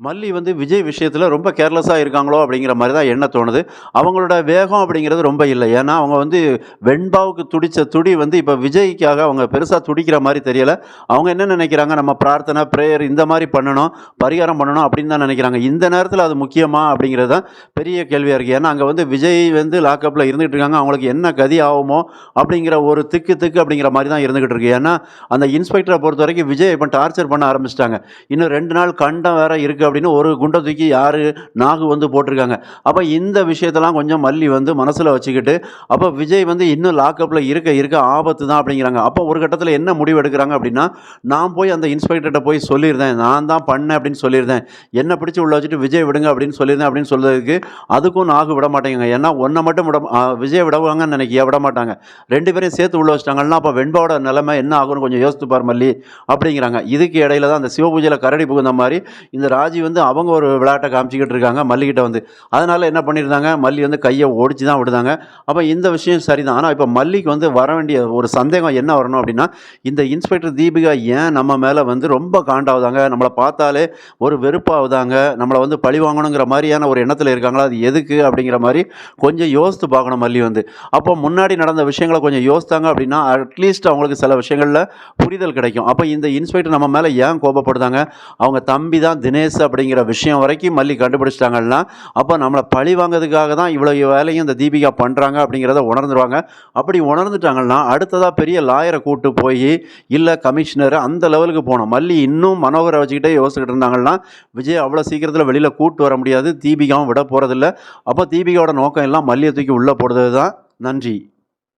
மல்லி வந்து விஜய் விஷயத்துல ரொம்ப கேர்லெஸ்ஸா இருக்காங்களோ! அப்படிங்கிற மாரி தான் எண்ண தோணுது. அவங்களோட வேகம் அப்படிங்கிறது ரொம்ப இல்ல. ஏன்னா, அவங்க வந்து வெண்பாவுக்கு துடிச்ச துடி வந்து இப்ப விஜய்க்காக அவங்க பெருசா துடிக்கிற மாரி தெரியல. அவங்க என்ன நெனைக்கிறாங்க, நம்ம பிரார்த்தனை, பிரேயர் இந்த மாரி பண்ணணும், பரிகாரம் பண்ணணும் அப்படின்னு தான் நெனைக்கிறாங்க. இந்த நேரத்தில அது முக்கியமா? அப்படிங்கிறது தான் பெரிய கேள்வியா இருக்கு. ஏன்னா, அங்க வந்து விஜய் வந்து லாக்கப்ல இருந்துட்டு இருக்காங்க. அவங்களுக்கு என்ன கதி ஆகுமோ? அப்படிங்கிற ஒரு திக்கு திக்கு அப்படிங்கிற மாரி தான் இருந்துகிட்டு இருக்கு. ஏன்னா, அந்த இன்ஸ்பெக்டர பொறுத்தவரைக்கும் விஜய் இப்ப டார்ச்சர் பண்ண ஆரம்பிச்சுட்டாங்க. இன்னும் 2 நாள் கண்டம் வேற இருக்கு அப்படின்னு ஒரு குண்ட தூக்கி யாரு நாகு வந்து போட்டிருக்காங்க. அப்ப இந்த விஷயத்தெல்லாம் கொஞ்சம் மல்லி வந்து மனசுல வச்சுக்கிட்டு, அப்ப விஜய் வந்து இன்னும் லாக்கப்ல இருக்க இருக்க ஆபத்து தான் அப்படிங்கிறாங்க. அப்போ ஒரு கட்டத்தில என்ன முடிவு எடுக்குறாங்க அப்படின்னா, நான் போய் அந்த இன்ஸ்பெக்டர்ட்ட போய் சொல்லியிருந்தேன். நான் தான் பண்ணேன் அப்படின்னு சொல்லியிருந்தேன். என்ன பிடிச்சு உள்ள வச்சுட்டு விஜய் விடுங்க அப்படின்னு சொல்லியிருந்தேன் அப்படின்னு சொல்றதுக்கு, அதுக்கும் நாகு விட மாட்டேங்குங்க. ஏன்னா உன்ன மட்டும் விஜய விடுவாங்கன்னு நினைக்கியா? விட மாட்டாங்க. 2 பேரையும் சேர்த்து உள்ள வச்சுட்டாங்கன்னா, அப்ப வெண்பாவோட நிலைமை என்ன ஆகும்னு கொஞ்சம் யோசித்து பார் மல்லி அப்படிங்கிறாங்க. இதுக்கு இடையில தான் அந்த சிவபூஜையில கரடி புகுந்த மாரி இந்த ராஜி வந்து அவங்க ஒரு விளையாட்ட காமிச்சுக்கிட்டு இருக்காங்க மல்லிகிட்ட வந்து. அதனால என்ன பண்ணியிருந்தாங்க, மல்லி வந்து கைய ஒடிச்சு தான் விடுதாங்க. அப்ப இந்த விஷயம் சரிதான். ஆனா இப்ப மல்லிக்கு வந்து வர வேண்டிய ஒரு சந்தேகம் என்ன வரணும் அப்படின்னா, இந்த இன்ஸ்பெக்டர் தீபிகா ஏன் நம்ம மேல வந்து ரொம்ப காண்டாவுதாங்க, நம்மள பார்த்தாலே ஒரு வெறுப்பாவுதாங்க, நம்மள வந்து பழி வாங்கணுங்கிற மாரியான ஒரு எண்ணத்துல இருக்காங்களா? அது எதுக்கு? அப்படிங்கிற மாரி கொஞ்சம் யோசித்து பார்க்கணும் மல்லி வந்து. அப்போ முன்னாடி நடந்த விஷயங்கள கொஞ்சம் யோசித்தாங்க அப்படின்னா, அட்லீஸ்ட் அவங்களுக்கு சில விஷயங்கள்ல புரிதல் கிடைக்கும். அப்ப இந்த இன்ஸ்பெக்டர் நம்ம மேல ஏன் கோபப்படுதாங்க? அவங்க தம்பி தான் தினேஷ் அப்படிங்கிற விஷயம் வரைக்கும் மல்லி கண்டுபிடிச்சிட்டாங்கன்னா, அப்ப நம்மள பழி வாங்குறதுக்காக தான் இவ்வளவு வேலையும் இந்த தீபிகா பண்றாங்க அப்படிங்கிறத உணர்ந்துருவாங்க. அப்படி உணர்ந்துட்டாங்கன்னா, அடுத்ததா பெரிய லாயர கூட்டு போயி, இல்ல கமிஷனர் அந்த லெவலுக்கு போணும். மல்லி இன்னும் மனோகர வச்சுக்கிட்டே யோசிச்சுக்கிட்டு இருந்தாங்கன்னா, விஜய் அவ்வளோ சீக்கிரத்தில வெளியில கூட்டு வர முடியாது. தீபிகாவும் விட போறதில்ல. அப்ப தீபிகாவோட நோக்கம் எல்லாம் மல்லிய தூக்கி உள்ள போடுறது தான். நன்றி.